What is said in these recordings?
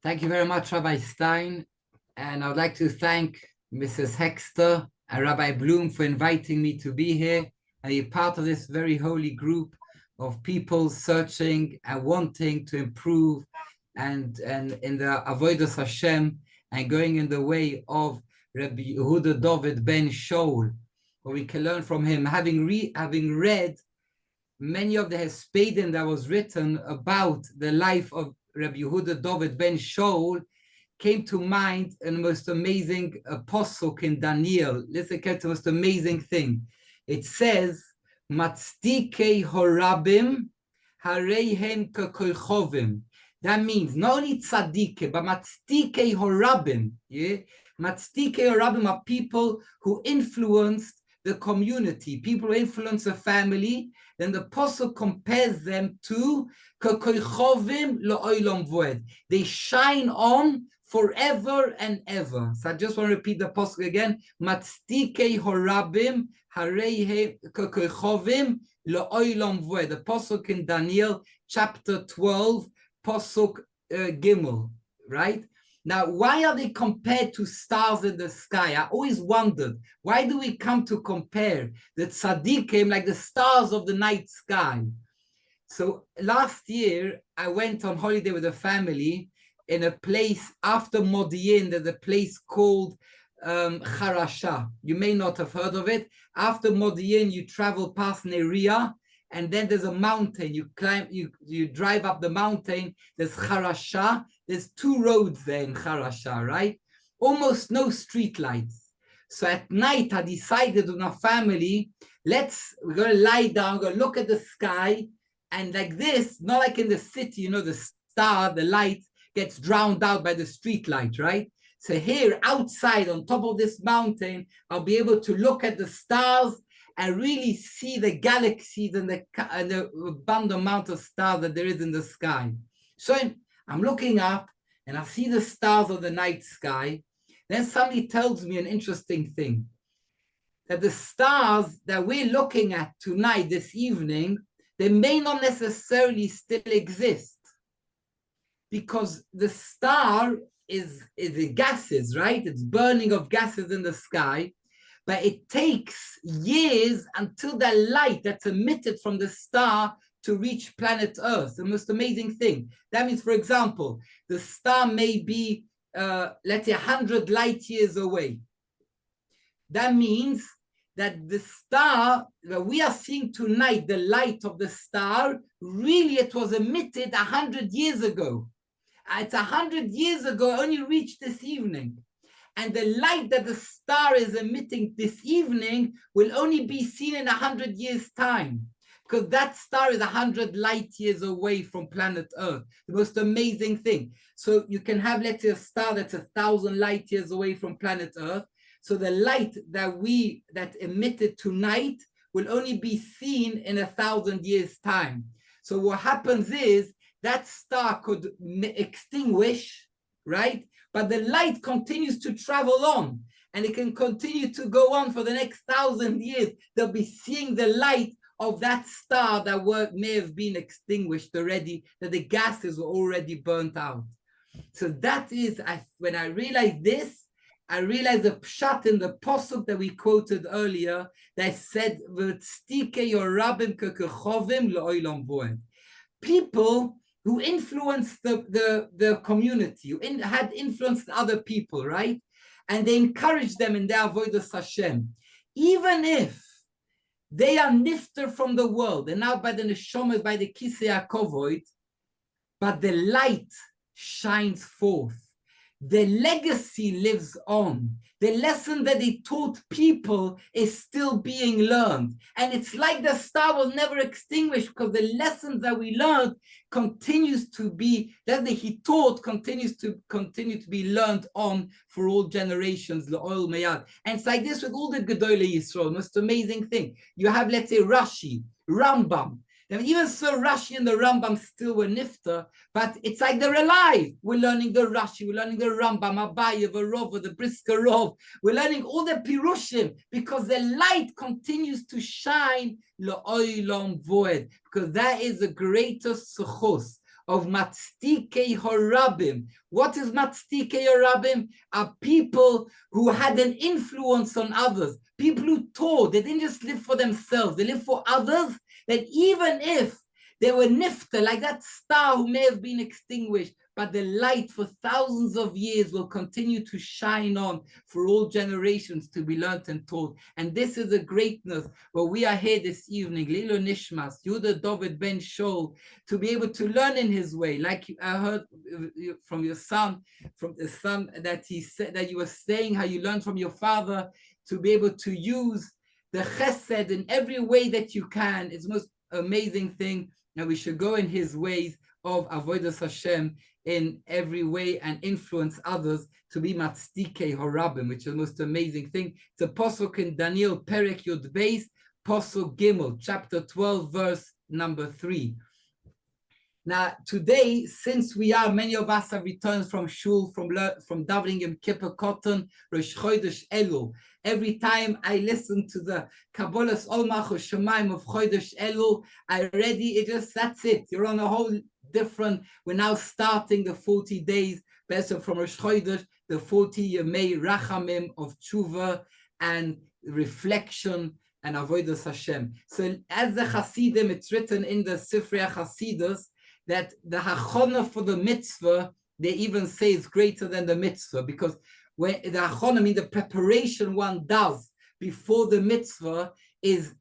Thank you very much, Rabbi Stein. And I would like to thank Mrs. Hexter and Rabbi Bloom for inviting me to be here and be part of this very holy group of people searching and wanting to improve and in the Avodas Hashem and going in the way of Rabbi Yehuda David ben Shaul, where we can learn from him, having read many of the Hespedim that was written about the life of Rabbi Yehuda David ben Shaul, came to mind a most amazing apostle in Daniel. Listen to the most amazing thing. It says, Matzdikei horabim hareihem kakoichovim. That means not only tzadike, but matzdikei horabim. Yeah? Matzdikei horabim are people who influenced the community, people who influence a family. Then the apostle compares them to kakoichovim lo'olam voed. They shine on forever and ever. So I just want to repeat the apostle again. Matzdikei horabim hareihem kakoichovim lo'olam voed. The apostle in Daniel chapter 12, pasuk Gimel, right? Now, why are they compared to stars in the sky? I always wondered, why do we come to compare the tzaddikim like the stars of the night sky? So last year, I went on holiday with a family in a place after Modi'in. There's a place called Harasha. You may not have heard of it. After Modi'in, you travel past Neria, and then there's a mountain. You climb, you drive up the mountain. There's Harasha. There's two roads there in Harasha, right? Almost no street lights. So at night, I decided with my family, we're going to lie down, we're going to look at the sky, and like this, not like in the city, you know, the star, the light gets drowned out by the street light, right? So here, outside, on top of this mountain, I'll be able to look at the stars and really see the galaxies and the abundant amount of stars that there is in the sky. So I'm looking up and I see the stars of the night sky. Then somebody tells me an interesting thing, that the stars that we're looking at tonight, this evening, they may not necessarily still exist, because the star is the gases, right? It's burning of gases in the sky. But it takes years until the light that's emitted from the star to reach planet Earth. The most amazing thing. That means, for example, the star may be, let's say, 100 light years away. That means that the star that we are seeing tonight, the light of the star, really it was emitted 100 years ago. It's 100 years ago, only reached this evening. And the light that the star is emitting this evening will only be seen in 100 years' time, because that star is 100 light years away from planet Earth. The most amazing thing. So you can have, let's say, a star that's 1,000 light years away from planet Earth. So the light that emitted tonight will only be seen in 1,000 years' time. So what happens is that star could extinguish, right? But the light continues to travel on, and it can continue to go on for the next 1,000 years. They'll be seeing the light of that star that may have been extinguished already, that the gases were already burnt out. So that is, when I realized this, I realized the pshat in the posuk that we quoted earlier that said, people who influenced the community, who had influenced other people, right? And they encouraged them in their avodas Hashem. Even if they are nifter from the world, and now by the neshomas, by the kisei hakovod, but the light shines forth. The legacy lives on. The lesson that they taught people is still being learned. And it's like the star was never extinguished, because the lessons that we learned continues to be, that he taught continues to be learned on for all generations. L'oil mayad. And it's like this with all the Gedolei Yisrael. Most amazing thing. You have, let's say, Rashi, Rambam. And even so, Rashi and the Rambam still were nifter, but it's like they're alive. We're learning the Rashi, we're learning the Rambam, Abaye, the Rov, the Brisker Rov. We're learning all the Pirushim, because the light continues to shine, L'oilom voed, because that is the greatest suchos of Matzdikei Horabim. What is Matzdikei Horabim? Are people who had an influence on others, people who taught. They didn't just live for themselves, they lived for others, that even if they were nifta, like that star who may have been extinguished, but the light for thousands of years will continue to shine on for all generations to be learnt and taught. And this is the greatness where we are here this evening, Lilo Nishmas, Yehuda David Ben Shol, to be able to learn in his way. Like I heard from your son, from the son that he said, that you were saying how you learned from your father, to be able to use the chesed in every way that you can. It's the most amazing thing. And we should go in his ways of avodas Hashem in every way and influence others to be matzdikei horabim, which is the most amazing thing. It's a pasuk in Daniel Perek Yud Beis, pasuk Gimel, chapter 12, verse number 3. Now, today, since many of us have returned from shul, from davening in Kippur Cotton, Rosh Chodesh Elul. Every time I listen to the Kabbalah's Olmach or Shemaim of Chodesh Elul, that's it. You're on a whole different, we're now starting the 40 days, better from Rosh Chodesh, the 40 Yemei Rachamim of Teshuva and reflection and Avodas Hashem. So as the Hasidim, it's written in the Sifrei HaChasidus, that the hachana for the mitzvah, they even say is greater than the mitzvah, because when the hachana, means the preparation one does before the mitzvah,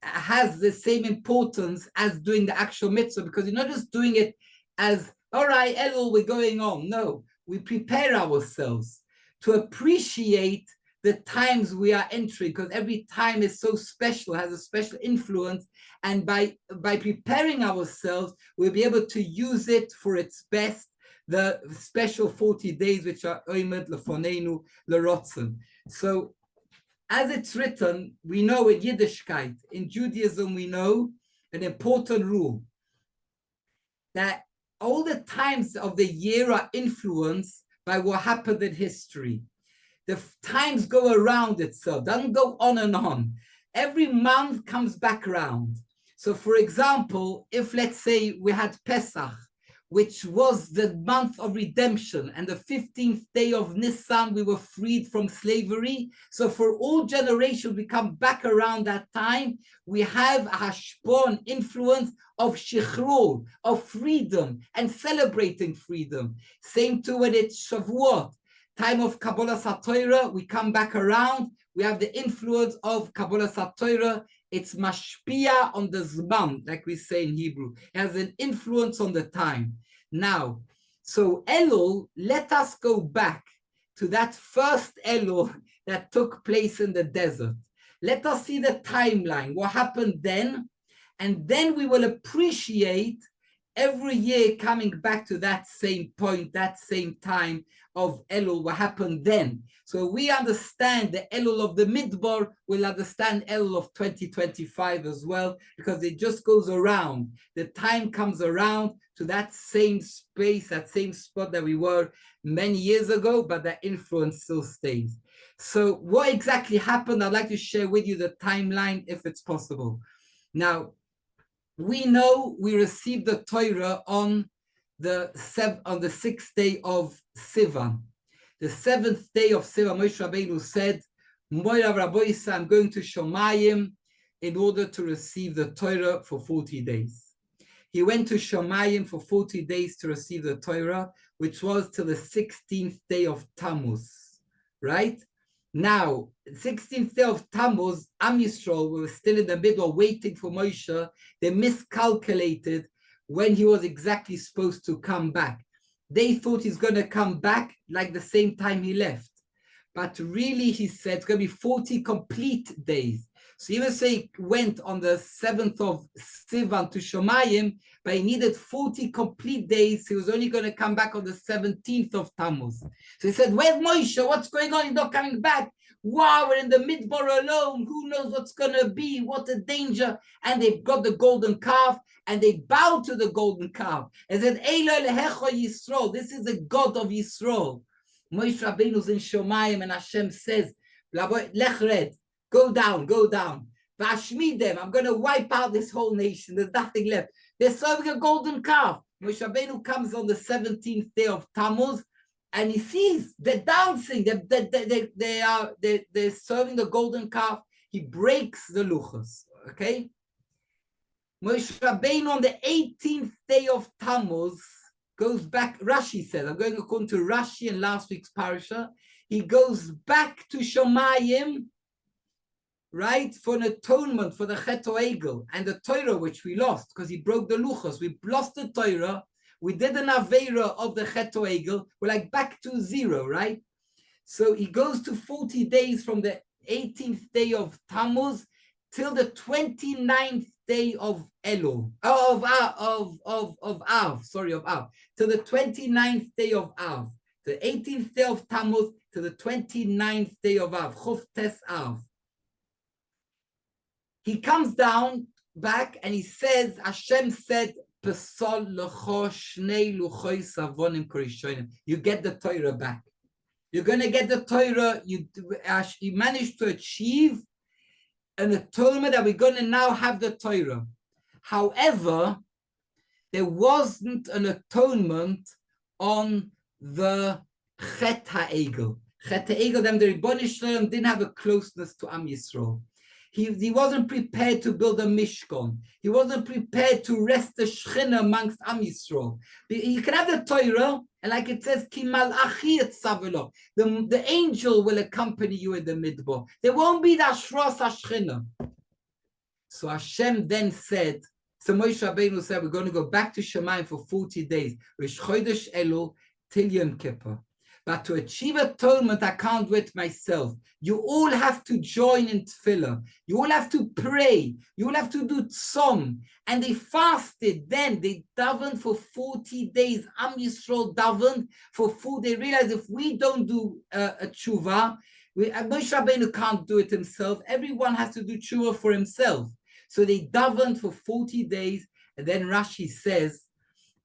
has the same importance as doing the actual mitzvah, because you're not just doing it as, all right, Elul, we're going on. No, we prepare ourselves to appreciate the times we are entering, because every time is so special, has a special influence. And by preparing ourselves, we'll be able to use it for its best, the special 40 days, which are Oimed Lefonenu Lerotzen. So as it's written, we know in Yiddishkeit, in Judaism, we know an important rule that all the times of the year are influenced by what happened in history. The times go around itself, doesn't go on and on. Every month comes back around. So for example, if let's say we had Pesach, which was the month of redemption, and the 15th day of Nisan, we were freed from slavery. So for all generations, we come back around that time, we have a hashpon influence of shichrur, of freedom, and celebrating freedom. Same too when it's Shavuot. Time of Kabbalah Satorah, we come back around, we have the influence of Kabbalah Satorah. It's mashpia on the zman, like we say in Hebrew. It has an influence on the time. Now, so Elul, let us go back to that first Elul that took place in the desert. Let us see the timeline, what happened then, and then we will appreciate every year coming back to that same point, that same time of Elul, what happened then. So we understand the Elul of the Midbar, we'll understand Elul of 2025 as well, because it just goes around. The time comes around to that same space, that same spot that we were many years ago, but that influence still stays. So what exactly happened? I'd like to share with you the timeline if it's possible. Now, we know we received the Torah on the 6th day of Sivan. The 7th day of Sivan, Moshe Rabbeinu said, Moira Rabboisa, I'm going to Shomayim in order to receive the Torah for 40 days. He went to Shomayim for 40 days to receive the Torah, which was till the 16th day of Tammuz, right? Now, 16th day of Tammuz, Am Yisrael were still in the middle waiting for Moshe. They miscalculated when he was exactly supposed to come back. They thought he's going to come back like the same time he left. But really, he said it's going to be 40 complete days. So even say he went on the 7th of Sivan to Shomayim, but he needed 40 complete days. He was only going to come back on the 17th of Tammuz. So he said, where's Moshe? What's going on? He's not coming back. Wow, we're in the Midbar alone. Who knows what's going to be? What a danger. And they've got the golden calf, and they bowed to the golden calf and said, Elul Hecho Yisrael. This is the God of Yisrael. Moshe Rabbeinu's in Shomayim, and Hashem says, Lech red. Go down, go down. Vashmid them. I'm going to wipe out this whole nation. There's nothing left. They're serving a golden calf. Moshe Rabbeinu comes on the 17th day of Tammuz, and he sees they're dancing, they're serving the golden calf. He breaks the luchos, okay? Moshe Rabbeinu on the 18th day of Tammuz goes back. Rashi says, I'm going according to Rashi in last week's parasha, he goes back to Shemayim, right, for an atonement for the Chet Egel and the Torah, which we lost because he broke the luchos. We lost the Torah. We did an Aveira of the Chet Egel. We're like back to zero, right? So he goes to 40 days from the 18th day of Tammuz till the 29th day of Elul, of Av, till the 29th day of Av, the 18th day of Tammuz to the 29th day of Av, Chof Tes Av. He comes down back and he says, Hashem said, you get the Torah back. You're going to get the Torah. You managed to achieve an atonement that we're going to now have the Torah. However, there wasn't an atonement on the Chet HaEgel. Chet HaEgel, the Ribbon Shalom didn't have a closeness to Am Yisrael. He wasn't prepared to build a Mishkan. He wasn't prepared to rest the Shechina amongst Am Yisrael. You can have the Torah, and like it says, Ki malachi etzavelo, the angel will accompany you in the midbar. There won't be the Ashras HaShechina. So Hashem then said, so Moshe Rabbeinu said, we're going to go back to Shemayim for 40 days. Rish Chodesh Elul till Yom Kippur. But to achieve atonement, I can't do it myself. You all have to join in tefillah. You all have to pray. You all have to do tzom. And they fasted then. They davened for 40 days. Am Yisrael davened for 4 days. They realized if we don't do a tshuva, Moshe Rabbeinu can't do it himself. Everyone has to do tshuva for himself. So they davened for 40 days. And then Rashi says,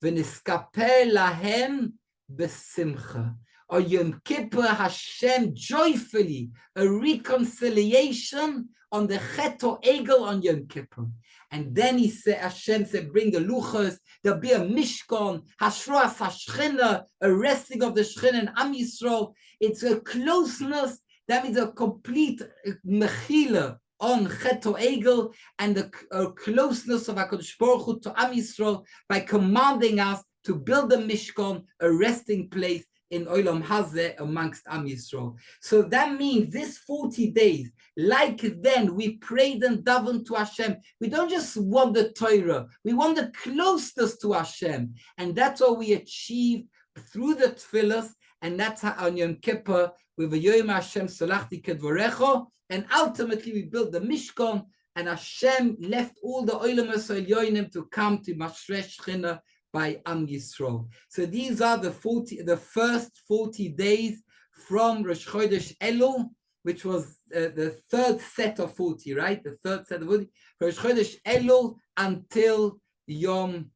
V'niskaper lahem b'simcha. On Yom Kippur, Hashem joyfully, a reconciliation on the Chet Egel on Yom Kippur. And then Hashem said, bring the luchos, there'll be a mishkan, hashras hashchina, a resting of the Shechina and Am Yisrael. It's a closeness, that means a complete mechila on Chet Egel and the closeness of HaKadosh Baruch Hu to Am Yisrael by commanding us to build a mishkan, a resting place in Olam Hazeh amongst Am Yisrael. So that means this 40 days, like then we prayed and davened to Hashem. We don't just want the Torah, we want the closeness to Hashem. And that's what we achieve through the tefillahs, and that's how on Yom Kippur, with a Yoyim Hashem Salachti Kedvarecho, and ultimately we built the Mishkan, and Hashem left all the Olam Yoinim to come to Mashresh Shechina by Am Yisrael. So these are the first 40 days from Rosh Chodesh Elul, which was the third set of 40, right? The third set of 40, Rosh Chodesh Elul until Yom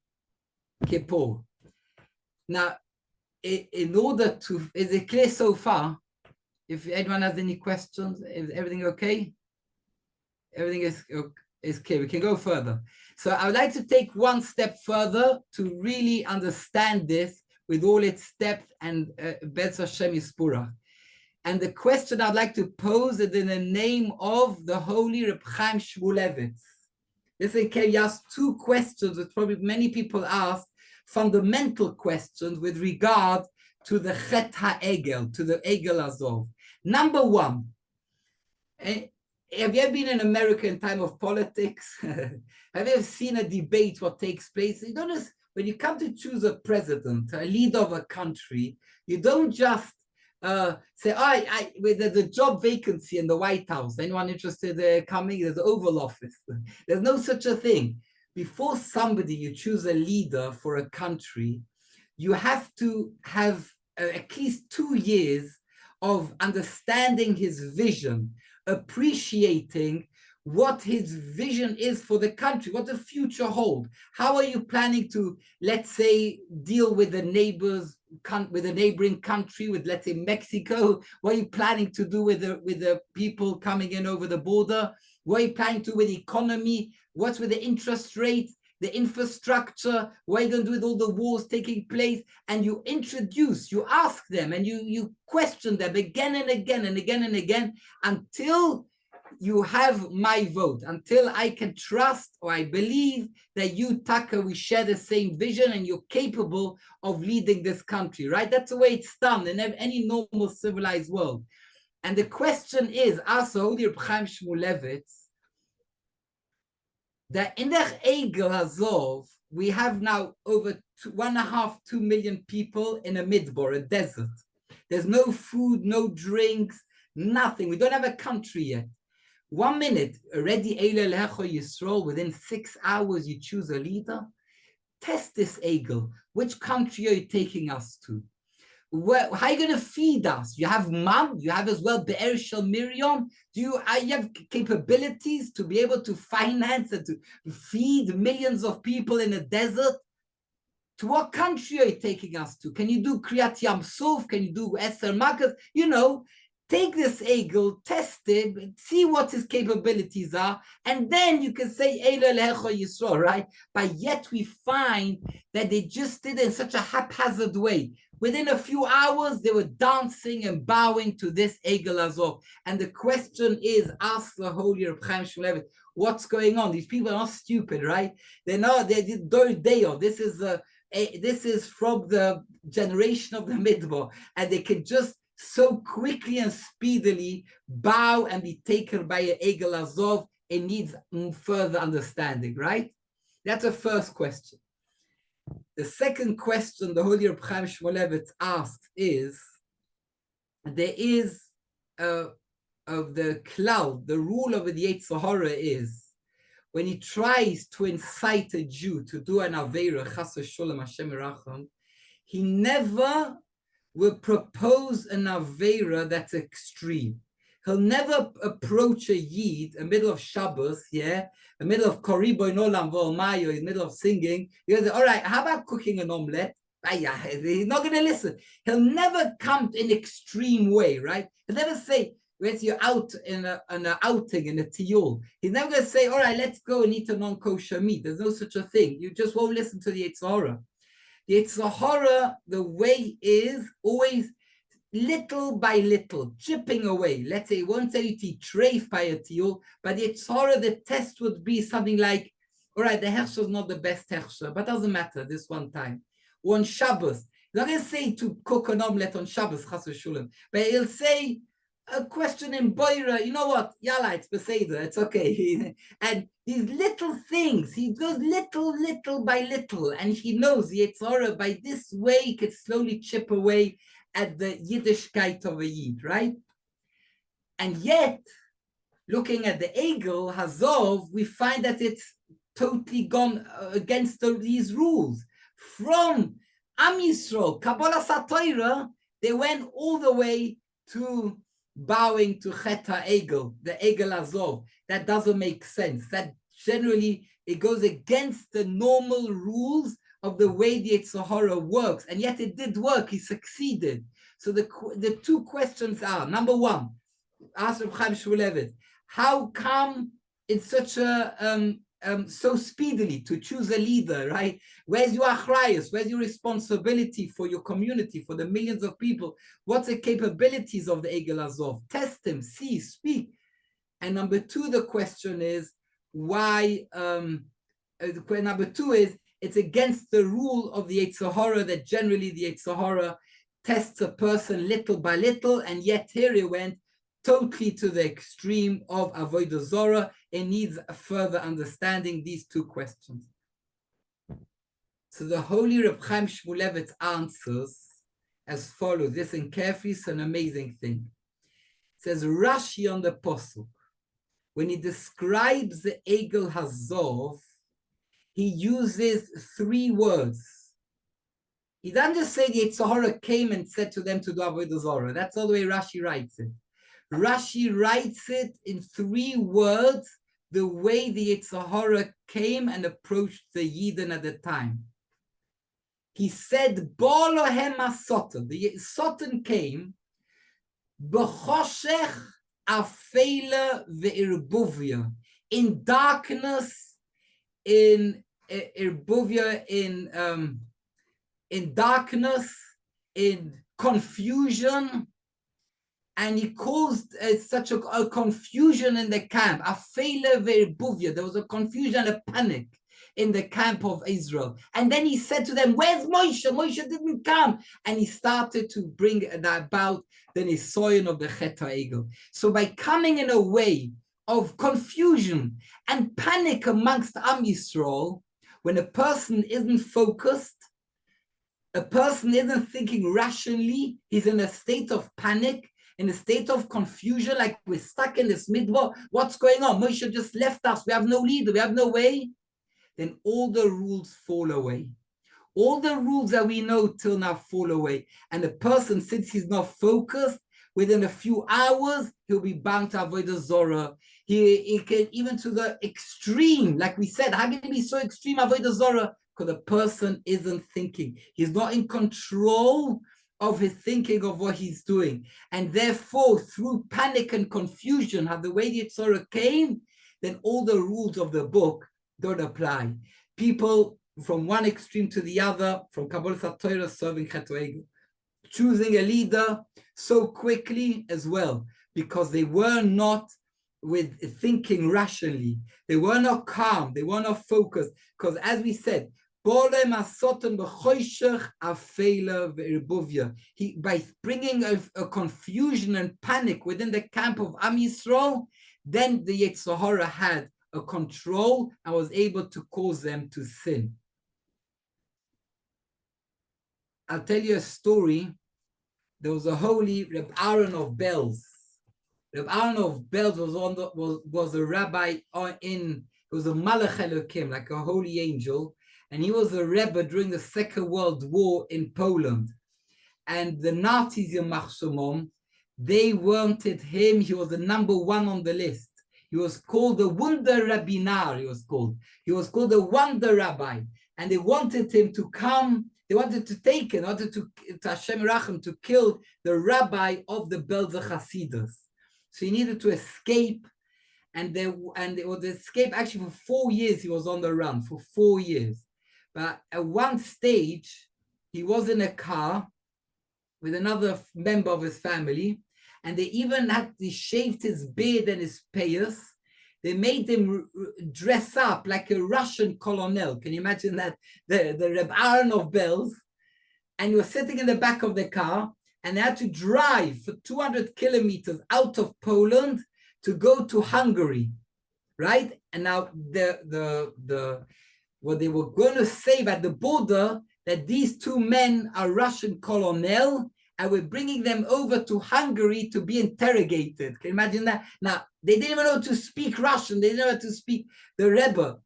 Kippur. Now, in order to, is it clear so far? If anyone has any questions, is everything okay? Everything is clear. We can go further. So I would like to take one step further to really understand this with all its depth and Be'ez Hashem Yispurach. And the question I'd like to pose is in the name of the holy Reb Chaim Shmulevitz. This he asked two questions that probably many people ask, fundamental questions with regard to the Chet HaEgel, to the Egel Azov. Number one, have you ever been in America in time of politics? Have you ever seen a debate, what takes place? You don't just, when you come to choose a president, a leader of a country, you don't just say, there's a job vacancy in the White House. Anyone interested coming? There's an Oval Office. There's no such a thing. Before you choose a leader for a country, you have to have at least 2 years of understanding his vision, appreciating what his vision is for the country, what the future holds. How are you planning to, let's say, deal with the neighboring country, with, let's say, Mexico? What are you planning to do with the people coming in over the border? What are you planning to do with the economy? What's with the interest rate? the infrastructure, what are you going to do with all the wars taking place? And you ask them, and you question them again and again and again and again until you have my vote, until I can trust or I believe that you, Taka, we share the same vision and you're capable of leading this country, right? That's the way it's done in any normal civilized world. And the question is, also, Holy Reb Chaim Shmulevitz, that in the Egel Hazov, we have now over 1.5, 2 million people in a midbar, a desert. There's no food, no drinks, nothing. We don't have a country yet. 1 minute, already Elul Yisrael, within 6 hours you choose a leader. Test this Egel. Which country are you taking us to? How are you going to feed us? You have man, you have as well Be'er Shel Miriam. You have capabilities to be able to finance and to feed millions of people in a desert? To what country are you taking us to? Can you do Kriyat Yam Suf? Can you do Eser Makkah? Take this Egel, test it, see what his capabilities are, and then you can say Elul Yisrael, right? But yet we find that they just did it in such a haphazard way. Within a few hours, they were dancing and bowing to this Egel Azov. And the question is, ask the Holy Reb Chaim Shmulevitz, what's going on? These people are not stupid, right? They did Dordeo. This is from the generation of the Midbar, and they can just so quickly and speedily bow and be taken by an Egel Azov. It needs further understanding, right? That's the first question. The second question the Holy Reb Chaim Shmulevitz asked is, there is of the cloud, the rule over the Yetzer Hara is, when he tries to incite a Jew to do an Aveira, Chas v'Sholem Hashem Yiracham, he never will propose an Aveira that's extreme. He'll never approach a Yid in the middle of Shabbos, in the middle of Koribo in Olam V'Olmayo, in the middle of singing. He'll say, all right, how about cooking an omelette? He's not going to listen. He'll never come in an extreme way, right? He'll never say, when you're out in an outing, in a tiyul, he's never going to say, all right, let's go and eat a non-kosher meat. There's no such a thing. You just won't listen to the Yetzer Hara. The Yetzer Hara, the way is always little by little, chipping away. Let's say, it won't tell you to treif by a tiyul, but the Yetzer Hara, the test would be something like, all right, the hechsher is not the best hechsher, but doesn't matter this one time. Or on Shabbos, he's not going to say to cook an omelette on Shabbos, chas v'shulam, but he'll say a question in Boira, you know what, yalla, it's Beseder, it's okay. And these little things, he goes little by little, and he knows the Yetzer Hara, by this way, he could slowly chip away at the Yiddishkeit of a Yid, right? And yet, looking at the Egel Hazov, we find that it's totally gone against these rules. From Am Yisrael, Kabbalah Satoira, they went all the way to bowing to Cheta Egel, the Egel Azov. That doesn't make sense. That generally, it goes against the normal rules of the way the Yetzer Hara works. And yet it did work, he succeeded. So the two questions are, number one, ask Reb Chaim Shmulevitz, how come in such a, so speedily to choose a leader, right? Where's your achrayus? Where's your responsibility for your community, for the millions of people? What's the capabilities of the Egel Azov? Test him, see, speak. And number two, the question is, why, number two is, it's against the rule of the Yetzer Hara that generally the Yetzer Hara tests a person little by little, and yet here it went totally to the extreme of Avodah Zorah. It needs a further understanding, these two questions. So the Holy Reb Chaim Shmulevitz answers as follows. Listen carefully, it's an amazing thing. It says Rashi on the Posuk, when he describes the Egel Hazov, he uses 3 words. He doesn't just say the Yetzer Hara came and said to them to do Avodah Zorah. That's all the way Rashi writes it. Rashi writes it in 3 words, the way the Yetzer Hara came and approached the Yidden at the time. He said, Bo lohem ha-soten. The Soten came, b'choshech afela ve'irbuvia, in darkness, in irbuvia in darkness, in confusion, and he caused such a confusion in the camp. There was a confusion, a panic in the camp of Israel. And then he said to them, where's Moshe? Moshe didn't come. And he started to bring about the nisoyon of the Chet HaEgel. So by coming in a way of confusion and panic amongst Am Yisrael, when a person isn't focused, a person isn't thinking rationally, he's in a state of panic, in a state of confusion, like we're stuck in this midbar. What's going on? Moshe just left us. We have no leader. We have no way. Then all the rules fall away. All the rules that we know till now fall away. And the person, since he's not focused, within a few hours, he'll be bound to avodah zorah. He can, even to the extreme, like we said, how can it be so extreme, avodah zorah? Because the person isn't thinking. He's not in control of his thinking of what he's doing. And therefore, through panic and confusion, how the way the Yitzhara came, then all the rules of the book don't apply. People from one extreme to the other, from Kabbalah Torah serving Chet HaEgel, choosing a leader so quickly as well, because they were not with thinking rationally. They were not calm. They were not focused. Because as we said, by bringing a confusion and panic within the camp of Am Yisrael, then the Yetzer Hara had a control and was able to cause them to sin. I'll tell you a story. There was a holy Rabbi Aaron of Belz. Rabbi Aaron of Belz was a rabbi it was a Malach Elokim, like a holy angel. And he was a Rebbe during the Second World War in Poland. And the Nazis in Machshomom, they wanted him. He was the number one on the list. He was called the Wunder Rabbinar, he was called. He was called the Wonder Rabbi. And they wanted him to come. They wanted to take him, wanted to Hashem Rachem, to kill the rabbi of the Belzer Hasidus. So he needed to escape. And it was escape actually for 4 years. He was on the run for 4 years. But at one stage, he was in a car with another member of his family, and they even shaved his beard and his payas. They made him dress up like a Russian colonel. Can you imagine that? The Reb Aaron of Belz, and he was sitting in the back of the car, and they had to drive for 200 kilometers out of Poland to go to Hungary, right? And now what they were going to say at the border, that these two men are Russian colonel, and we're bringing them over to Hungary to be interrogated. Can you imagine that? Now, they didn't even know to speak Russian. They didn't know how to speak the Rebbe.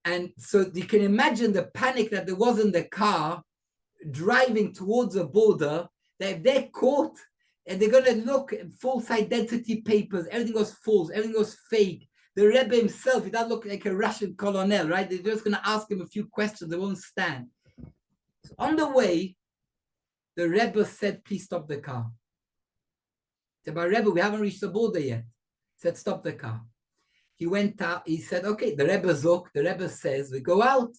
And so you can imagine the panic that there was in the car driving towards the border, that if they're caught and they're going to look at false identity papers, everything was false, everything was fake. The Rebbe himself, he doesn't look like a Russian colonel, right? They're just going to ask him a few questions. They won't stand. So on the way, the Rebbe said, please stop the car. He said, but Rebbe, we haven't reached the border yet. He said, stop the car. He went out. He said, okay, the Rebbe's look. The Rebbe says, we go out.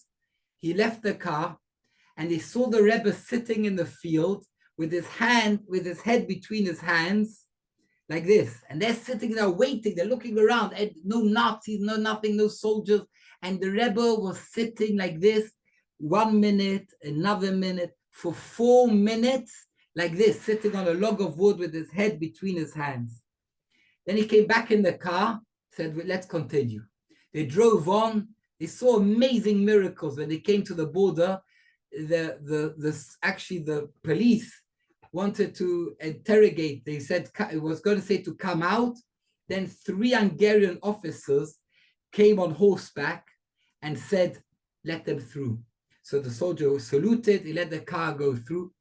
He left the car, and they saw the Rebbe sitting in the field with his head between his hands, like this. And they're sitting there waiting. They're looking around. And no Nazis, no nothing, no soldiers. And the Rebbe was sitting like this, 1 minute, another minute, for 4 minutes, like this, sitting on a log of wood with his head between his hands. Then he came back in the car, said, let's continue. They drove on. They saw amazing miracles. When they came to the border, the police wanted to interrogate. They said it was going to say to come out. Then 3 Hungarian officers came on horseback and said, let them through. So the soldier saluted, he let the car go through.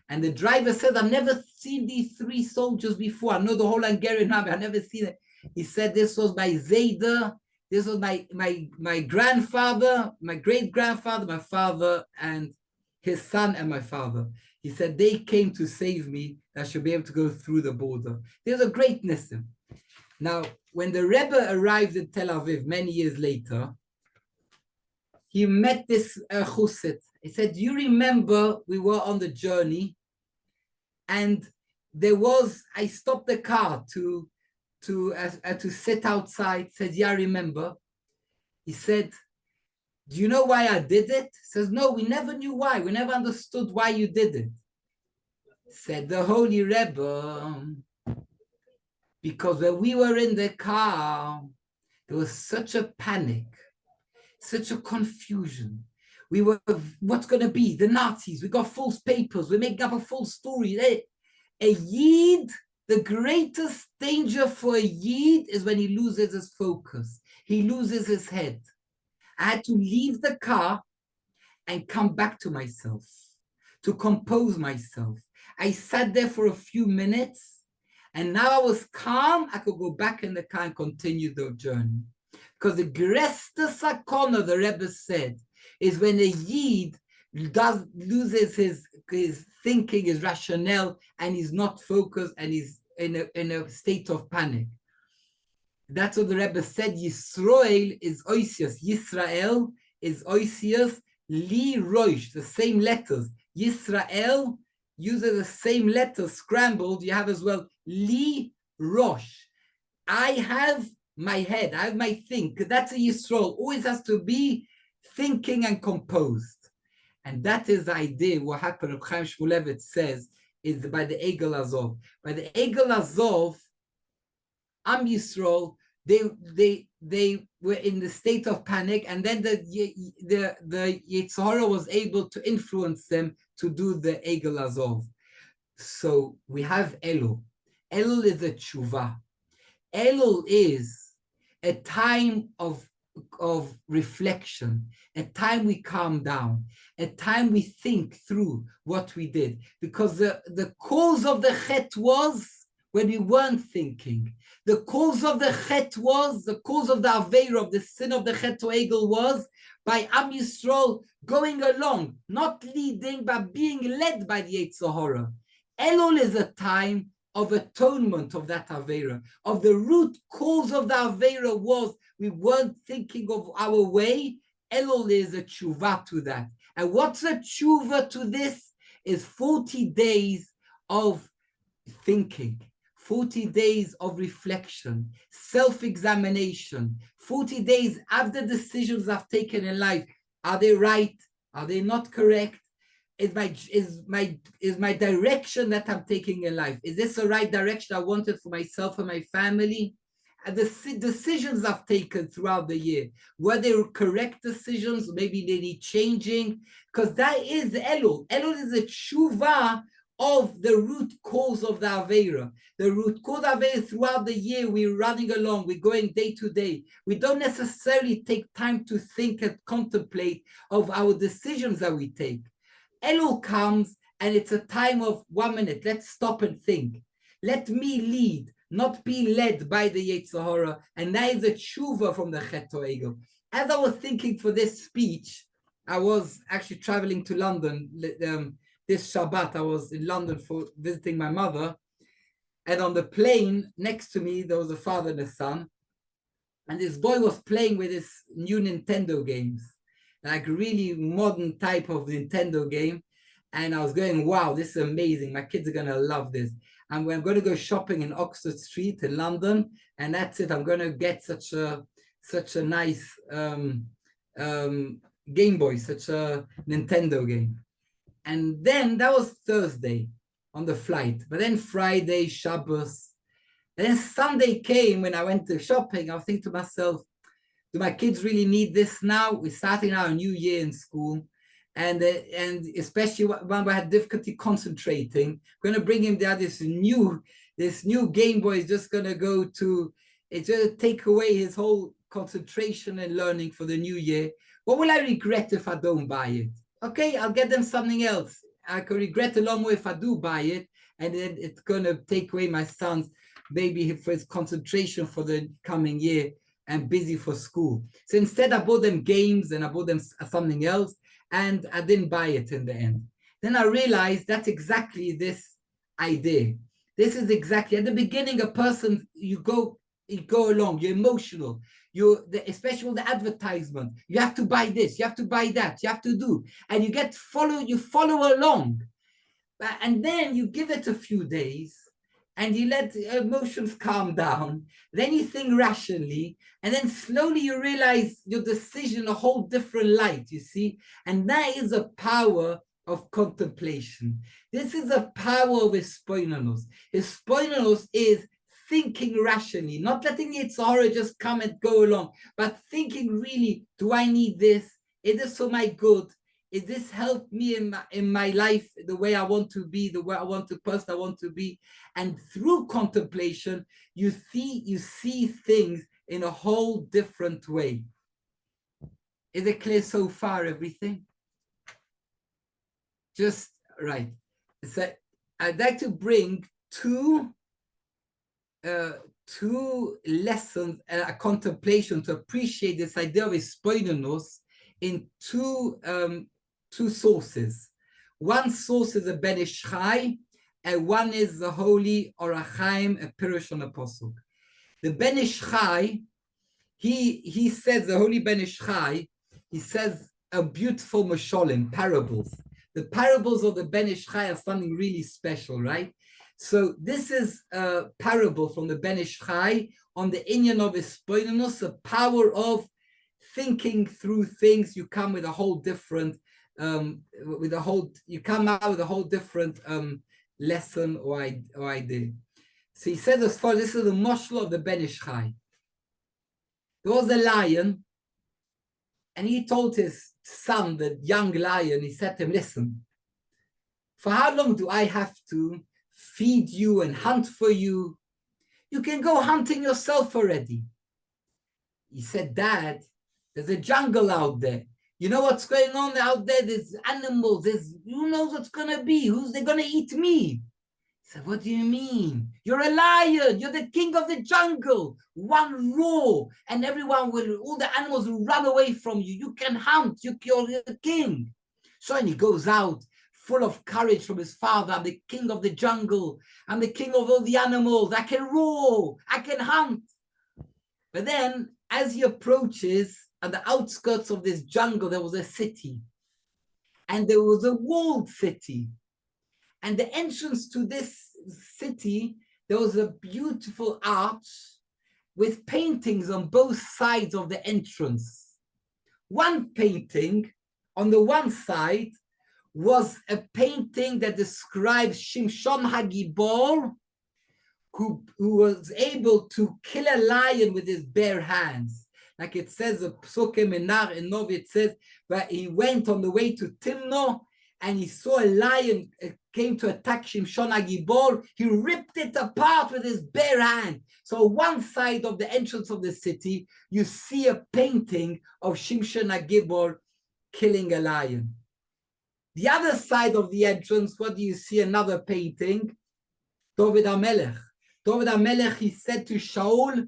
And the driver said, I've never seen these 3 soldiers before. I know the whole Hungarian army, I've never seen it. He said, this was my Zayda, this was my grandfather, my great-grandfather, my father, and his son and my father. He said, they came to save me. I should be able to go through the border. There's a greatness. Now, when the Rebbe arrived in Tel Aviv many years later, he met this chusset. He said, do you remember we were on the journey and I stopped the car to sit outside. Said, yeah, I remember. He said, do you know why I did it? He says, no, we never knew why. We never understood why you did it. Said the Holy Rebbe, because when we were in the car, there was such a panic, such a confusion. We were, what's going to be? The Nazis. We got false papers. We're making up a false story. A Yid, the greatest danger for a Yid is when he loses his focus. He loses his head. I had to leave the car and come back to myself, to compose myself. I sat there for a few minutes, and now I was calm. I could go back in the car and continue the journey. Because the gresta sakona, the Rebbe said, is when a Yid loses his thinking, his rationale, and he's not focused, and he's in a state of panic. That's what the Rebbe said. Yisrael is oisius. Yisrael is oisius. Li roish, the same letters. Yisrael uses the same letters scrambled. You have as well li rosh. I have my head. I have my think. That's a Yisrael. Always has to be thinking and composed. And that is the idea. What happened, Reb Chaim Shmulevitz says, is by the Egel Azov. By the Egel Azov, Am Yisrael, they were in the state of panic, and then the Yetzer Hara was able to influence them to do the Egel Azov. So we have Elul. Elul is a tshuva. Elul is a time of reflection, a time we calm down, a time we think through what we did. Because the cause of the chet was when we weren't thinking. The cause of the chet was, the cause of the aveira, of the sin of the chet to Egel was by Am Yisrael going along, not leading, but being led by the Yetzer Hara. Elul is a time of atonement of that aveira, of the root cause of the aveira was we weren't thinking of our way. Elul is a tshuva to that. And what's a tshuva to this is 40 days of thinking, 40 days of reflection, self-examination, 40 days after decisions I've taken in life. Are they right? Are they not correct? Is my direction that I'm taking in life? Is this the right direction I wanted for myself and my family? And the decisions I've taken throughout the year, were they correct decisions? Maybe they need changing, because that is Elul. Elul is a tshuva of the root cause of the Aveira. The root cause of Aveira throughout the year, we're running along, we're going day to day. We don't necessarily take time to think and contemplate of our decisions that we take. Elul comes and it's a time of 1 minute. Let's stop and think. Let me lead, not be led by the Yetzer Hara. And that is a tshuva from the Chet Egel. As I was thinking for this speech, I was actually traveling to London. This Shabbat, I was in London for visiting my mother. And on the plane next to me, there was a father and a son. And this boy was playing with his new Nintendo games, like really modern type of Nintendo game. And I was going, wow, this is amazing. My kids are going to love this. And we're going to go shopping in Oxford Street in London. And that's it. I'm going to get such a nice Game Boy, such a Nintendo game. And then that was Thursday on the flight. But then Friday, Shabbos. And then Sunday came when I went to shopping. I was thinking to myself, do my kids really need this now? We're starting our new year in school. And especially when we had difficulty concentrating, I'm going to bring him down this new Game Boy is just going to go to, it's going to take away his whole concentration and learning for the new year. What will I regret if I don't buy it? Okay, I'll get them something else. I could regret a long way if I do buy it, and then it's going to take away my son's maybe for his concentration for the coming year and busy for school. So instead, I bought them games and I bought them something else, and I didn't buy it in the end. Then I realized that's exactly this idea. This is exactly, at the beginning, a person, you go You go along, you're emotional, especially with the advertisement, you have to buy this, you have to buy that, you have to do, and you follow along. And then you give it a few days and you let the emotions calm down. Then you think rationally, and then slowly you realize your decision in a whole different light, you see? And that is a power of contemplation. This is a power of hispoinanos. Hispoinanos is thinking rationally, not letting the Yitzhara just come and go along, but thinking really, do I need this? Is this for my good? Is this help me in my life, the way I want to be, the way I want to person I want to be? And through contemplation, you see things in a whole different way. Is it clear so far, everything? Just right. So I'd like to bring two lessons, a contemplation to appreciate this idea of hispoinanos in two sources. One source is a Ben Ish Chai, and one is the holy Orach Chaim, a Pirush on a Pasuk. The Ben Ish Chai, he says, the holy Ben Ish Chai, he says a beautiful masholim, parables. The parables of the Ben Ish Chai are something really special, right? So this is a parable from the Ben Ish Chai on the inyan of hispoinanos, the power of thinking through things. You come with a whole different you come out with a whole different lesson or idea. So he said as far, this is the moshel of the Ben Ish Chai. There was a lion, and he told his son, the young lion, he said to him, listen, for how long do I have to feed you and hunt for you? You can go hunting yourself already. He said, Dad, there's a jungle out there. You know what's going on out there? There's animals. Who knows what's going to be? They're going to eat me? He said, what do you mean? You're a lion. You're the king of the jungle. One roar, and all the animals will run away from you. You can hunt. You're the king. So, and he goes out full of courage from his father. I'm the king of the jungle. I'm the king of all the animals. I can roar. I can hunt. But then, as he approaches, at the outskirts of this jungle, there was a city. And there was a walled city. And the entrance to this city, there was a beautiful arch with paintings on both sides of the entrance. One painting on the one side was a painting that describes Shimshon HaGibor, who was able to kill a lion with his bare hands. Like it says, the Psukim in Nov, it says that he went on the way to Timno and he saw a lion came to attack Shimshon HaGibor. He ripped it apart with his bare hand. So one side of the entrance of the city, you see a painting of Shimshon HaGibor killing a lion. The other side of the entrance, what do you see? Another painting, David HaMelech. David HaMelech, he said to Shaul,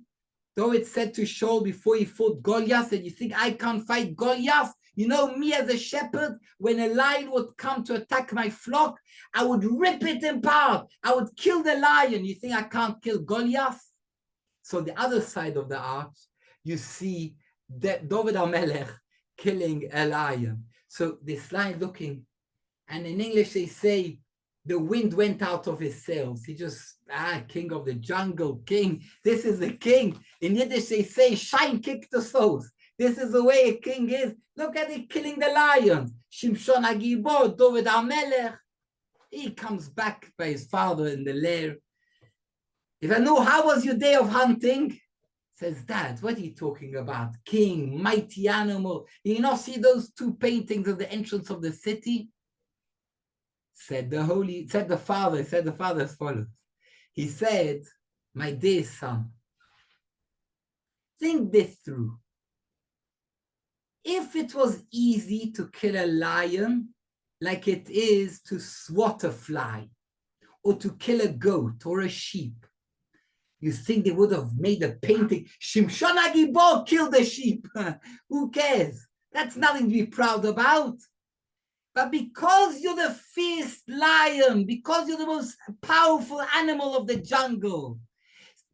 David said to Shaul before he fought Goliath, and you think I can't fight Goliath? You know me as a shepherd, when a lion would come to attack my flock, I would rip it apart. I would kill the lion. You think I can't kill Goliath? So the other side of the arch, you see that David HaMelech killing a lion. So this lion looking, and in English they say, the wind went out of his sails. He just, king of the jungle, king. This is the king. In Yiddish, they say, shine kick the souls. This is the way a king is. Look at it killing the lions. Shimshon HaGibor, David HaMelech. He comes back by his father in the lair. If I know, how was your day of hunting? Says, Dad, what are you talking about? King, mighty animal. You not see those two paintings of the entrance of the city? Said the father as follows. He said, my dear son, think this through. If it was easy to kill a lion like it is to swat a fly or to kill a goat or a sheep, you think they would have made a painting, Shimshon HaGibor killed a sheep? Who cares? That's nothing to be proud about. But because you're the fierce lion, because you're the most powerful animal of the jungle,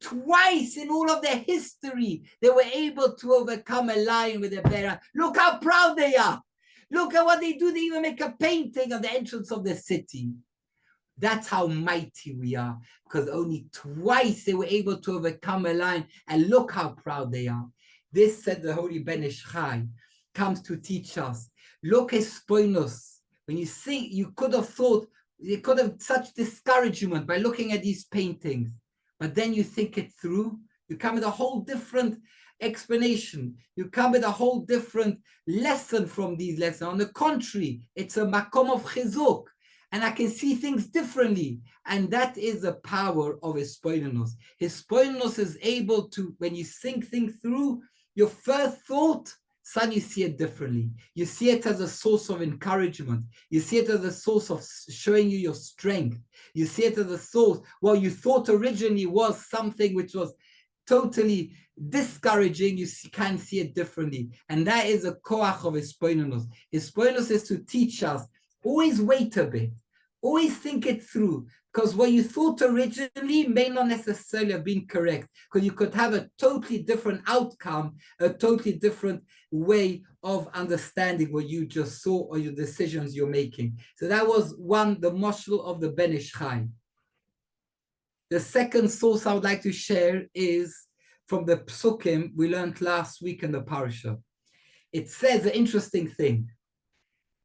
Twice in all of their history, they were able to overcome a lion with a bear. Look how proud they are. Look at what they do. They even make a painting of the entrance of the city. That's how mighty we are, because only twice they were able to overcome a lion, and look how proud they are. This, said the Holy Ben Ish Chai, comes to teach us. Look at spoilus. When you think, you could have thought, you could have such discouragement by looking at these paintings, but then you think it through, you come with a whole different explanation. You come with a whole different lesson from these lessons. On the contrary, it's a makom of chizuk, and I can see things differently. And that is the power of Hispoilenos. Hispoilenos is able to, when you think things through, your first thought, suddenly you see it differently. You see it as a source of encouragement. You see it as a source of showing you your strength. You see it as a source, well, you thought originally was something which was totally discouraging, you can see it differently. And that is a koach of Hispoilenos. Hispoilenos is to teach us, always wait a bit, always think it through, because what you thought originally may not necessarily have been correct, because you could have a totally different outcome, a totally different way of understanding what you just saw or your decisions you're making. So that was one, the mashal of the Ben Ish Chai. The second source I would like to share is from the psukim we learned last week in the parasha. It says an interesting thing,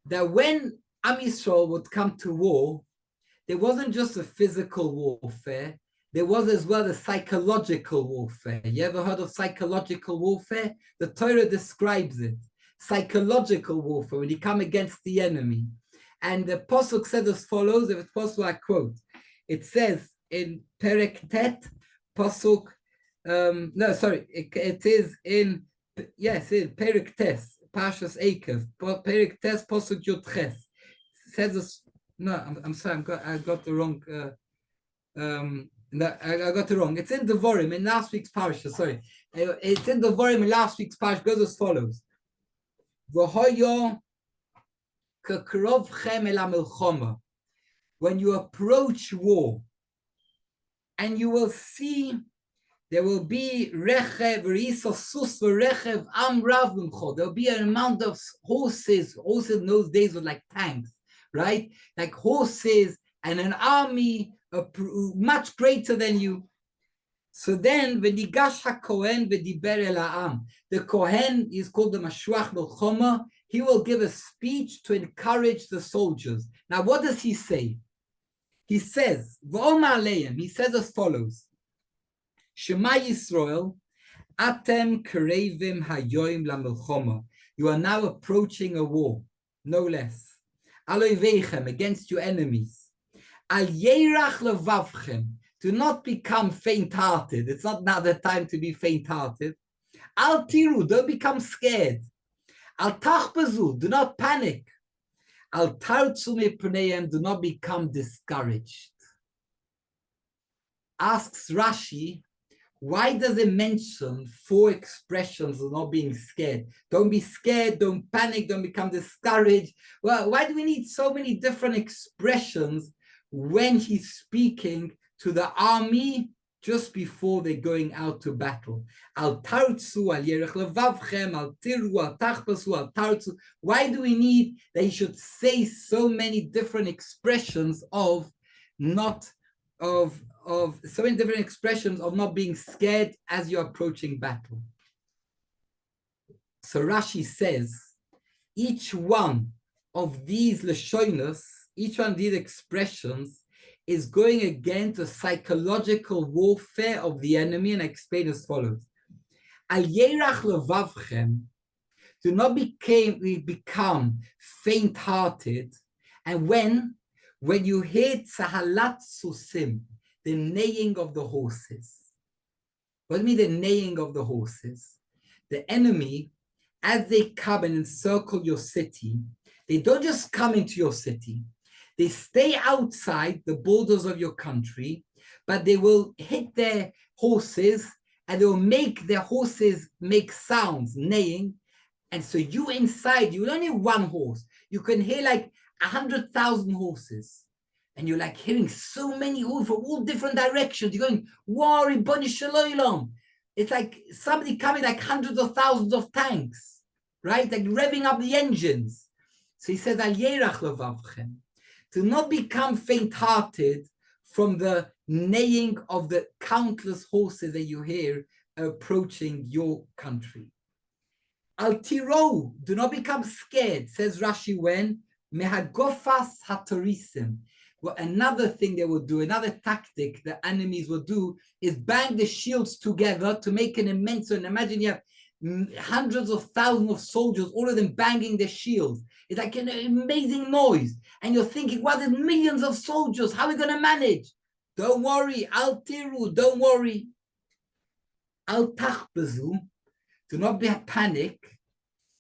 that when Am Yisrael would come to war, there wasn't just a physical warfare, there was as well a psychological warfare. You ever heard of psychological warfare? The Torah describes it. Psychological warfare, when you come against the enemy. And the Pasuk said as follows, if it's possible I quote, it says in Perek Tet, Pasuk, it is in, yes, in Perek Tes, Pashas Eikev, Perek Tes, Pasuk Yud Ches. Says this, no, I'm sorry, I got the wrong, no, I got it wrong. It's in Devarim, in last week's parasha, sorry. It's in Devarim in last week's parasha, goes as follows. When you approach war, and you will see there will be rechev, rechev, amrav. There will be an amount of horses. Horses in those days were like tanks, right? Like horses and an army much greater than you. So then, v'nigash haKohen v'diber el ha'am. The Kohen is called the Mashwach Melchoma. He will give a speech to encourage the soldiers. Now, what does he say? He says, V'omar aleim, he says as follows, Shema Yisrael, atem kerevim hayoim lamelchoma. You are now approaching a war, no less. Aloiveichem, against your enemies. Al yerach levavchem, do not become faint-hearted. It's not now the time to be faint-hearted. Al tiru, don't become scared. Al tachbazu, do not panic. Al tartzu mipneihem, do not become discouraged. Asks Rashi, why does it mention 4 expressions of not being scared? Don't be scared, don't panic, don't become discouraged. Well, why do we need so many different expressions when he's speaking to the army just before they're going out to battle? Al tartzu, al yerech levavchem, al tiru, al tachbasu, al tartzu. Why do we need that he should say so many different expressions of not being scared as you're approaching battle? So Rashi says, each one of these lashonos, each one of these expressions is going against the psychological warfare of the enemy, and I explain as follows. Al yerach levavchem, do not become faint-hearted, and when you hear tzahalat susim, the neighing of the horses. What do you mean the neighing of the horses? The enemy, as they come and encircle your city, they don't just come into your city. They stay outside the borders of your country, but they will hit their horses and they will make their horses make sounds, neighing. And so you inside, you don't need one horse. You can hear like 100,000 horses. And you're like hearing so many from all different directions. You're going, war in Bani Shalom. It's like somebody coming like hundreds of thousands of tanks, right? Like revving up the engines. So he says, Al yerach levavchem, to not become faint-hearted from the neighing of the countless horses that you hear approaching your country. Al tiro, do not become scared, says Rashi, when mehagofas hatarisim. Well, another thing they will do, another tactic the enemies will do is bang the shields together to make an immense, and imagine you have hundreds of thousands of soldiers, all of them banging their shields. It's like an amazing noise. And you're thinking, well, there's millions of soldiers. How are we going to manage? Don't worry. Al tiru, don't worry. Al tachbezu, do not be a panic,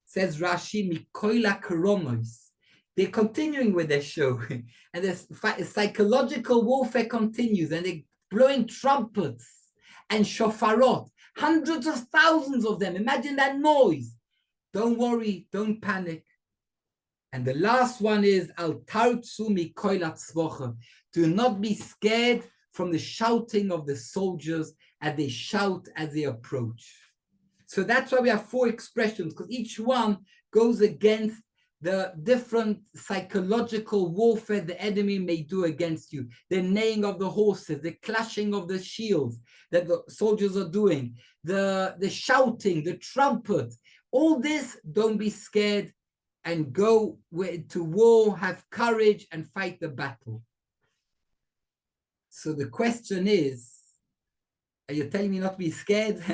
says Rashi, mikoila koronos. They're continuing with their show. And the psychological warfare continues. And they're blowing trumpets and shofarot. Hundreds of thousands of them. Imagine that noise. Don't worry. Don't panic. And the last one is al tartzu mikoila tzvocha. Do not be scared from the shouting of the soldiers as they shout as they approach. So that's why we have 4 expressions, because each one goes against the different psychological warfare the enemy may do against you. The neighing of the horses, the clashing of the shields that the soldiers are doing, the shouting, the trumpet, all this, don't be scared and go to war, have courage and fight the battle. So the question is, are you telling me not to be scared?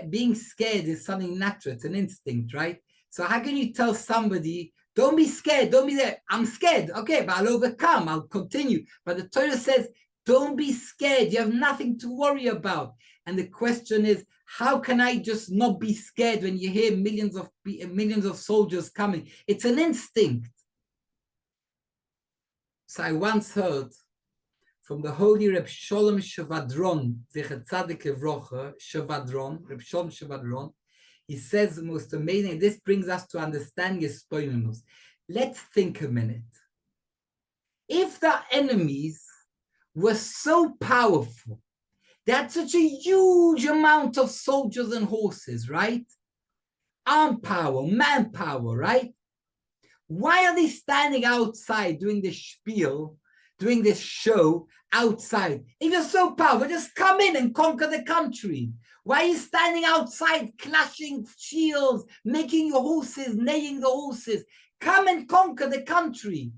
Being scared is something natural, it's an instinct, right? So how can you tell somebody, don't be scared, don't be there, I'm scared, okay, but I'll overcome, I'll continue. But the Torah says, don't be scared, you have nothing to worry about. And the question is, how can I just not be scared when you hear millions of soldiers coming? It's an instinct. So I once heard from the holy Reb Sholem Shevadron, Zecher Tzadik Levrocha, Shevadron, Reb Sholem Shevadron, he says the most amazing, and this brings us to understand Yespoinunos. Let's think a minute. If the enemies were so powerful, they had such a huge amount of soldiers and horses, right? Arm power, manpower, right? Why are they standing outside doing this spiel, doing this show outside? If you're so powerful, just come in and conquer the country. Why are you standing outside, clashing shields, making your horses, neighing the horses? Come and conquer the country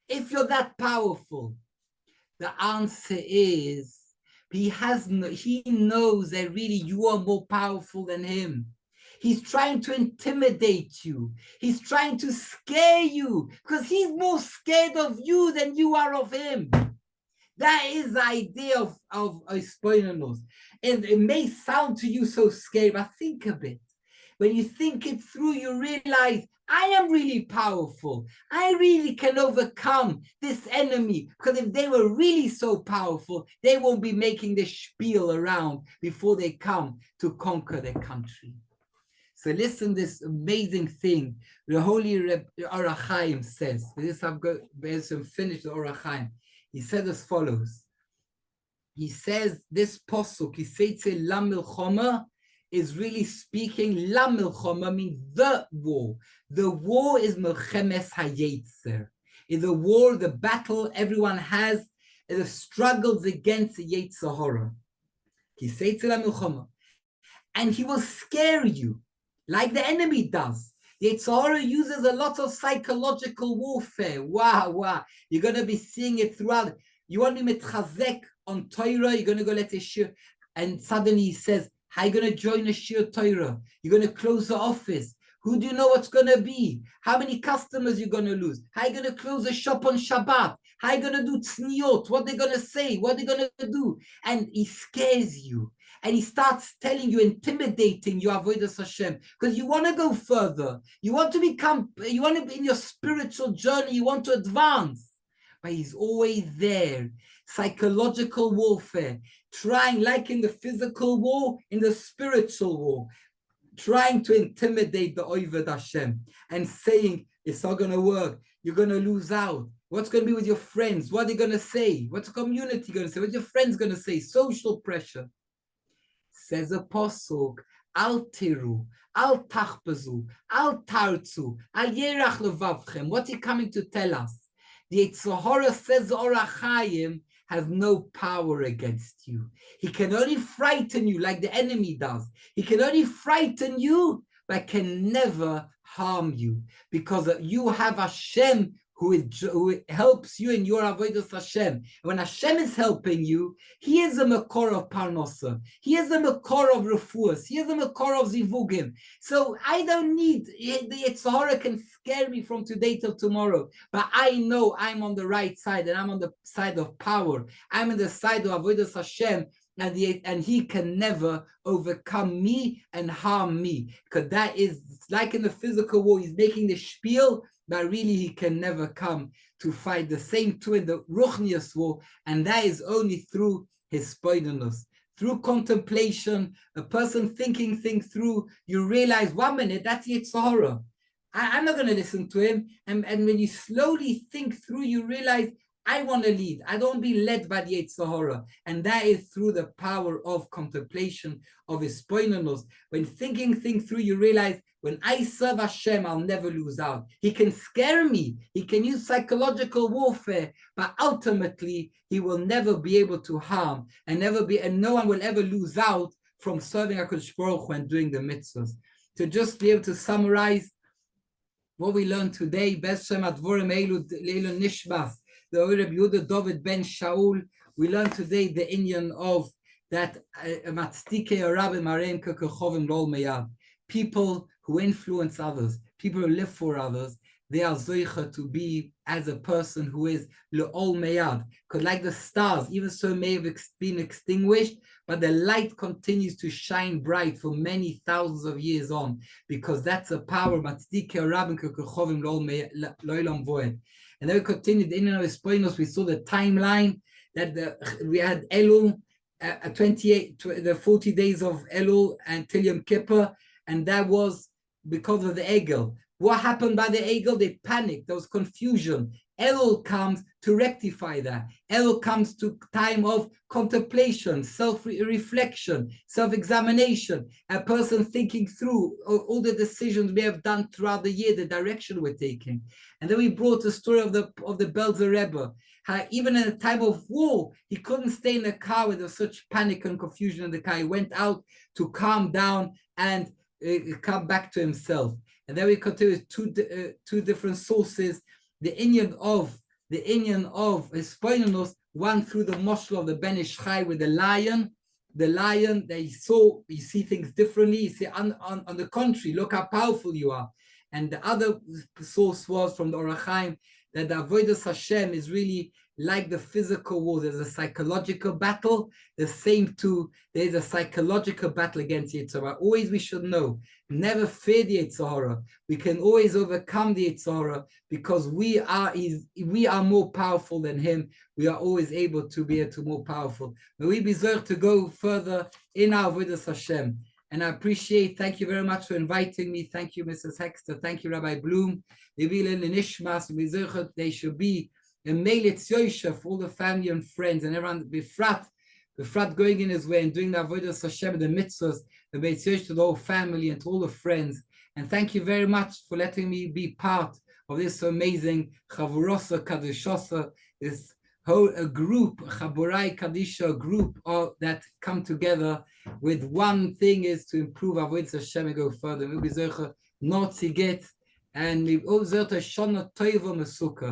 if you're that powerful. The answer is, he knows that really you are more powerful than him. He's trying to intimidate you. He's trying to scare you because he's more scared of you than you are of him. That is the idea of Ispoinunos. And it may sound to you so scary, but think a bit. When you think it through, you realize, I am really powerful. I really can overcome this enemy. Because if they were really so powerful, they won't be making this spiel around before they come to conquer their country. So listen to this amazing thing. The holy Reb Orach Chaim says, with this I've got to finish the Orach Chaim. He said as follows. He says this pasuk, Kiseitze la milchoma, is really speaking, la milchoma means the war. The war is milchemes hayetzer. Is the war, the battle everyone has, the struggles against the Yetzer Hara. Kiseitze la milchoma. And he will scare you, like the enemy does. Yetzer Hara uses a lot of psychological warfare. Wow. You're going to be seeing it throughout. You want to be mitchazek on Torah, you're going to go let a shiur, and suddenly he says, how are you going to join a shiur Torah? You're going to close the office. Who do you know what's going to be? How many customers you're going to lose? How are you going to close a shop on Shabbat? How are you going to do tzniot? What they're going to say? What they're going to do? And he scares you. And he starts telling you, intimidating you, avodas Hashem, because you want to go further. You want to be in your spiritual journey. You want to advance. But he's always there. Psychological warfare. Trying, like in the physical war, in the spiritual war. Trying to intimidate the Oved Hashem. And saying, it's not going to work. You're going to lose out. What's going to be with your friends? What are they going to say? What's the community going to say? What's your friends going to say? Social pressure. Says a posuk, Al tiru, al tachbazu, al tarzu, al yerach levavchem. What's he coming to tell us? The Yetzer Hara, says Orach Chaim, has no power against you. He can only frighten you like the enemy does. He can only frighten you, but can never harm you, because you have Hashem who helps you in your avodas Hashem. And when Hashem is helping you, He is a makor of parnosa. He is a makor of refuas. He is a makor of zivugim. So I don't need, the Yetzer Hara can scare me from today till tomorrow, but I know I'm on the right side, and I'm on the side of power. I'm on the side of avodas Hashem, and He can never overcome me and harm me, because that is like in the physical war. He's making the spiel, but really he can never come to fight the same too in the ruchnius war, and that is only through his spoidiness. Through contemplation, a person thinking things through, you realize, 1 minute, that's Yetzer Hara. I'm not going to listen to him. And when you slowly think through, you realize, I want to lead. I don't be led by the Yetzer Hara. And that is through the power of contemplation, of his spoidiness. When thinking things through, you realize, when I serve Hashem, I'll never lose out. He can scare me. He can use psychological warfare, but ultimately, he will never be able to harm, and no one will ever lose out from serving HaKadosh Baruch Hu and doing the mitzvahs. To just be able to summarize what we learned today, Bes Shem Advorim Eilu Nishbas, the Rabbi Yehuda David ben Shaul. We learned today the inyan of that Matzdike Rabbi Mareim Kekechovim Lol Meyad. People who influence others, people who live for others, they are zoicha to be as a person who is le'ol meyad. Because like the stars, even so may have been extinguished, but the light continues to shine bright for many thousands of years on, because that's a power. And then we continued in our spoinos. We saw the timeline that we had Elul, the 40 days of Elul until Yom Kippur, and that was because of the Egel. What happened by the Egel? They panicked. There was confusion. Elul comes to rectify that. Elul comes to time of contemplation, self-reflection, self-examination, a person thinking through all the decisions we have done throughout the year, the direction we're taking. And then we brought the story of the Belzer Rebbe, how even in a time of war, he couldn't stay in the car with such panic and confusion in the car. He went out to calm down and come back to himself. And then we continue with two different sources. The inyan of his spoinos, one through the moshel of the Ben Ish Chai with the lion that you see things differently. You see, on the contrary, look how powerful you are. And the other source was from the Orach Chaim, that the avodas Hashem is really like the physical war. There's a psychological battle. The same too, there's a psychological battle against Yetzer Hara. Always we should know, never fear the Yetzer Hara. We can always overcome the Yetzer Hara, because we are more powerful than him. We are always able to be more powerful. May we deserve to go further in our avodas Hashem. And I thank you very much for inviting me. Thank you, Mrs. Hexter. Thank you, Rabbi Bloom. They should be a Meilitz Yosef for all the family and friends, and everyone, Befrat going in his way and doing the avodas Hashem, the mitzvahs, the Meilitz Yosef to the whole family and to all the friends. And thank you very much for letting me be part of this amazing Chavurosa Kadishosa, this whole group, Chaburai Kadisha group that come together with one thing, is to improve avodas Hashem and go further. We'll be zocher not to get, and we've all zocher shana toiva mesuka.